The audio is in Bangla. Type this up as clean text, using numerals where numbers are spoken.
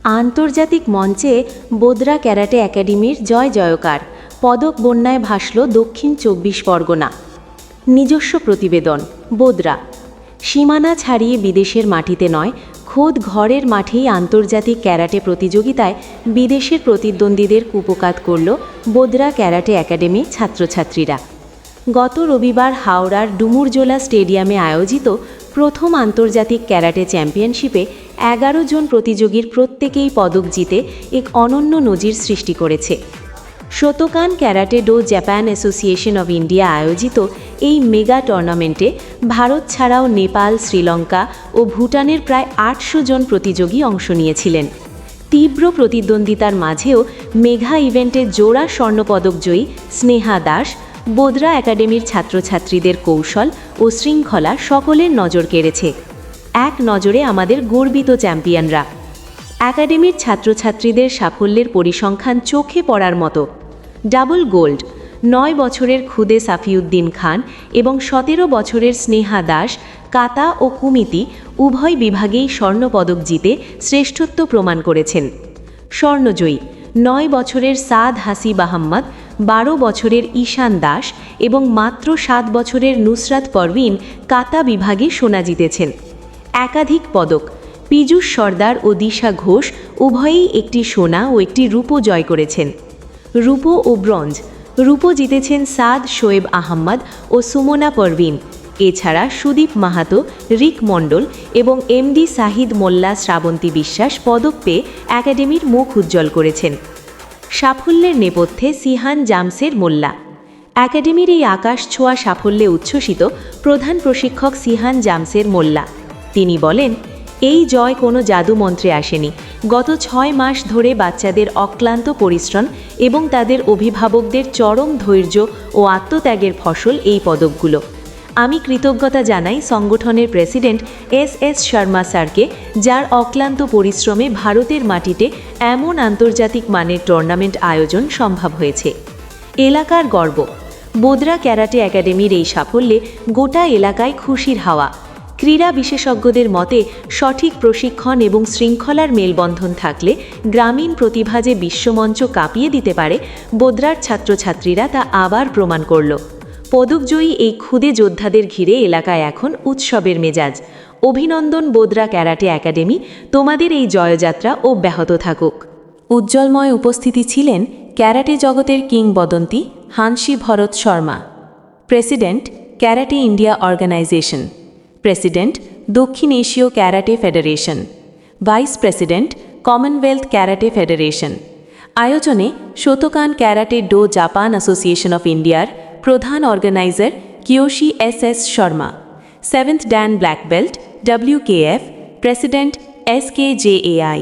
আন্তর্জাতিক মঞ্চে বোদ্রা ক্যারাটে একাডেমির জয় জয়কার, পদক বন্যায় ভাসল দক্ষিণ ২৪ পরগনা। নিজস্ব প্রতিবেদন। বোদ্রা সীমানা ছাড়িয়ে বিদেশের মাটিতে নয়, খোদ ঘরের মাঠেই আন্তর্জাতিক ক্যারাটে প্রতিযোগিতায় বিদেশের প্রতিদ্বন্দ্বীদের কুপোকাত করল বোদ্রা ক্যারাটে একাডেমির ছাত্রছাত্রীরা। গত রবিবার হাওড়ার ডুমুরজোলা স্টেডিয়ামে আয়োজিত প্রথম আন্তর্জাতিক ক্যারাটে চ্যাম্পিয়নশিপে ১১ জন প্রতিযোগীর প্রত্যেকেই পদক জিতে এক অনন্য নজির সৃষ্টি করেছে। Shotokan karate do Japan association of India আয়োজিত এই মেগা টুর্নামেন্টে ভারত ছাড়াও নেপাল, শ্রীলঙ্কা ও ভুটানের প্রায় ৮০০ জন প্রতিযোগী অংশ নিয়েছিলেন। তীব্র প্রতিদ্বন্দ্বিতার মাঝেও মেগা ইভেন্টে জোড়া স্বর্ণপদক জয়ী স্নেহা দাস, বোদ্রা একাডেমির ছাত্রছাত্রীদের কৌশল ও শৃঙ্খলা সকলের নজর কেড়েছে। এক নজরে আমাদের গর্বিত চ্যাম্পিয়নরা। একাডেমির ছাত্রছাত্রীদের সাফল্যের পরিসংখ্যান চোখে পড়ার মতো। ডাবল গোল্ড ৯ বছরের খুদে সাফিউদ্দিন খান এবং ১৭ বছরের স্নেহা দাস কাতা ও কুমিতি উভয় বিভাগেই স্বর্ণপদক জিতে শ্রেষ্ঠত্ব প্রমাণ করেছেন। স্বর্ণজয়ী ৯ বছরের সাদ হাসিব আহম্মদ, ১২ বছরের ঈশান দাস এবং মাত্র ৭ বছরের নুসরাত পারভিন কাতা বিভাগে সোনা জিতেছেন। একাধিক পদক পীযূষ সর্দার ও দিশা ঘোষ উভয়েই একটি সোনা ও একটি রূপো জয় করেছেন। রূপো ও ব্রোঞ্জ রূপো জিতেছেন সাদ শোয়েব আহম্মদ ও সুমনা পারভিন। এছাড়া সুদীপ মাহাতো, রিক মণ্ডল এবং এমডি সাহিদ মোল্লা শ্রাবন্তী বিশ্বাস পদক পেয়ে একাডেমির মুখ উজ্জ্বল করেছেন। সাফল্যের নেপথ্যে সিহান জামসের মোল্লা। একাডেমির এই আকাশ ছোঁয়া সাফল্যে উচ্ছ্বসিত প্রধান প্রশিক্ষক সিহান জামসের মোল্লা। তিনি বলেন, এই জয় কোনো জাদুমন্ত্রে আসেনি। গত ৬ মাস ধরে বাচ্চাদের অক্লান্ত পরিশ্রম এবং তাদের অভিভাবকদের চরম ধৈর্য ও আত্মত্যাগের ফসল এই পদকগুলো। আমি কৃতজ্ঞতা জানাই সংগঠনের প্রেসিডেন্ট এস শর্মা স্যারকে, যার অক্লান্ত পরিশ্রমে ভারতের মাটিতে এমন আন্তর্জাতিক মানের টুর্নামেন্ট আয়োজন সম্ভব হয়েছে। এলাকার গর্ব। বোদ্রা ক্যারাটে একাডেমির এই সাফল্যে গোটা এলাকায় খুশির হাওয়া। ক্রীড়া বিশেষজ্ঞদের মতে সঠিক প্রশিক্ষণ এবং শৃঙ্খলার মেলবন্ধন থাকলে গ্রামীণ প্রতিভা যে বিশ্বমঞ্চ কাঁপিয়ে দিতে পারে, বোদ্রার ছাত্রছাত্রীরা তা আবার প্রমাণ করল। পদকজয়ী এই ক্ষুদে যোদ্ধাদের ঘিরে এলাকায় এখন উৎসবের মেজাজ। অভিনন্দন বোদ্রা ক্যারাটে একাডেমি, তোমাদের এই জয়যাত্রা অব্যাহত থাকুক। উজ্জ্বলময় উপস্থিতি ছিলেন ক্যারাটে জগতের কিংবদন্তি Hanshi Bharat Sharma, president karate India organisation, president দক্ষিণ এশীয় karate federation, vice president commonwealth karate federation. আয়োজনে Shotokan karate do Japan association of ইন্ডিয়ার প্রধান organiser Kyoshi S Sharma, 7th dan black belt WKF president SKJAI।